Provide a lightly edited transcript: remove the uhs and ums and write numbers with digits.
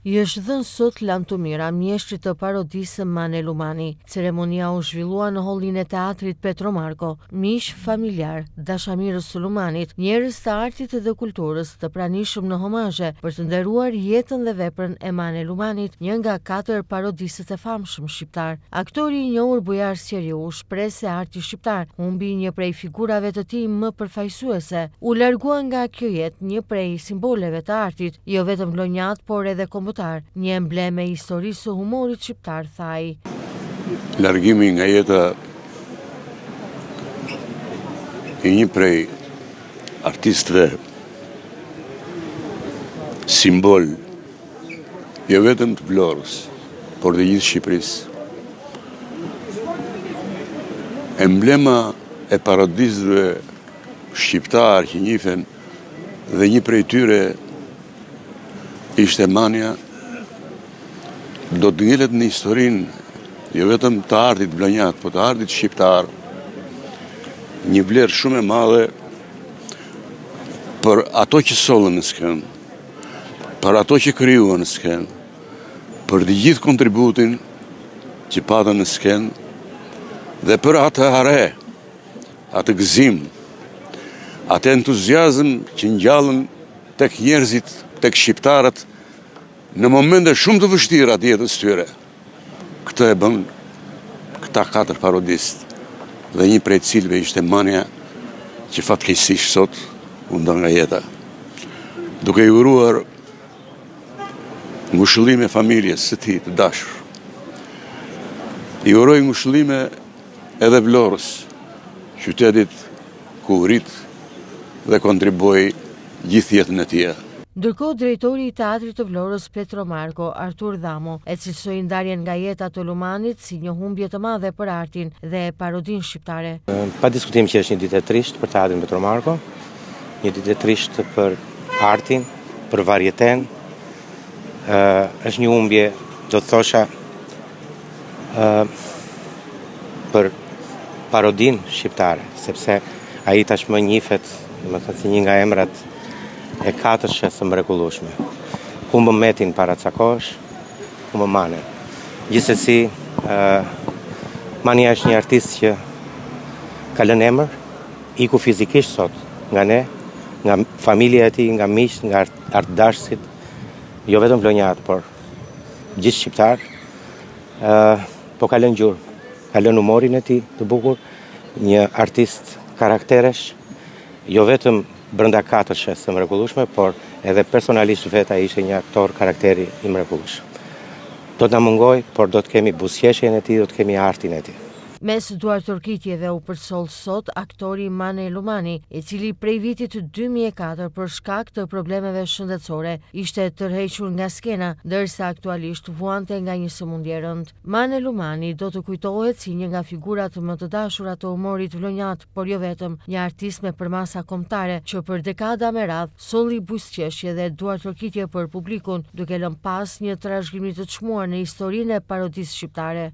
I është dhënë sot Lam të Mira, mjeshtrit të parodisë Mane Lumani. Ceremonia u zhvillua në hollin e teatrit Petro Marko. Miq, familjar, dashamirës së Lumanit, njerëz të artit dhe kulturës të pranishëm në homazhe për të nderuar jetën dhe veprën e Mane Lumanit, një nga 4 parodistët e famshëm shqiptar. Aktori i njohur Bujar Sqeriu shpreh se arti shqiptar humbi një prej figurave të tij më përfaqësuese. U largua nga kjo jetë një prej simboleve të artit, jo vetëm vlonjat, por edhe një emblem e historisë së humorit shqiptar, tha ai. Largimi nga jeta i një prej artistëve simbol jo vetëm të Vlorës, por dhe gjithë Shqipërisë. Emblema e parodistëve shqiptar që njihen dhe një prej tyre ishte Mania, do të ngjelet në historinë jo vetëm të artit vlonjat, por të artit shqiptar, një vlerë shumë e madhe për ato që sollën në skenë, për ato që krijuan në skenë, për të gjithë kontributin që patën në skenë dhe për atë hare, atë gëzim, atë entuziazëm që ngjallën tek njerëzit, tek shqiptarët në momente shumë të vështira të jetës tyre. Këtë e bën këta 4 parodistë dhe një prej cilëve ishte Mania, që fatkeqësisht sot u nda nga jeta. Duke i uruar ngushëllime familjes së tij të dashur. I uroj ngushëllime edhe Vlorës, qytetit ku u rit dhe kontribui gjithë jetën e tij. Ndërkohë, drejtori i teatrit të Vlorës Petro Marko, Artur Dhamo, e cilësoi ndarjen nga jeta të Lumanit si një humbje të madhe për artin dhe parodinë shqiptare. Pa diskutim që është një ditë e trisht për teatrin Petro Marko, një ditë e trisht për artin, për varieten. Është një humbje, do të thosha, për parodinë shqiptare, sepse ai tashmë njihet, domethënë si një nga emrat e 4 së mrekullueshme. Humbëm Metin paracakosh, humbëm Manen. Gjithsesi, Mania është një artist që ka lënë emër, iku fizikisht sot nga ne, nga familja e tij, nga miqt, nga artdashësit, jo vetëm vlonjat, por gjithë shqiptar. Po ka lënë gjurmë, ka lënë humorin e tij të bukur, një artist karakteresh, jo vetëm brenda 4 së mrekullueshme, por edhe personalisht vetë ai ishte një aktor karakteri i mrekullueshëm. Do të na mungoj, por do të kemi buzëqeshjen e tij, do të kemi artin e tij. Mes duartërkitjeve u përsoll sot aktori Mane Lumani, i cili prej vitit 2004 për shkak të problemeve shëndetësore ishte tërhequr nga skena, ndërsa aktualisht vuante nga një sëmundje e rëndë. Mane Lumani do të kujtohet si një nga figurat më të dashura të humorit vlonjat, por jo vetëm, një artist me përmasa kombëtare që për dekada me radhë solli buzëqeshje dhe duartërkitje për publikun, duke lënë pas një trashëgimi të çmuar në historinë e parodisë shqiptare.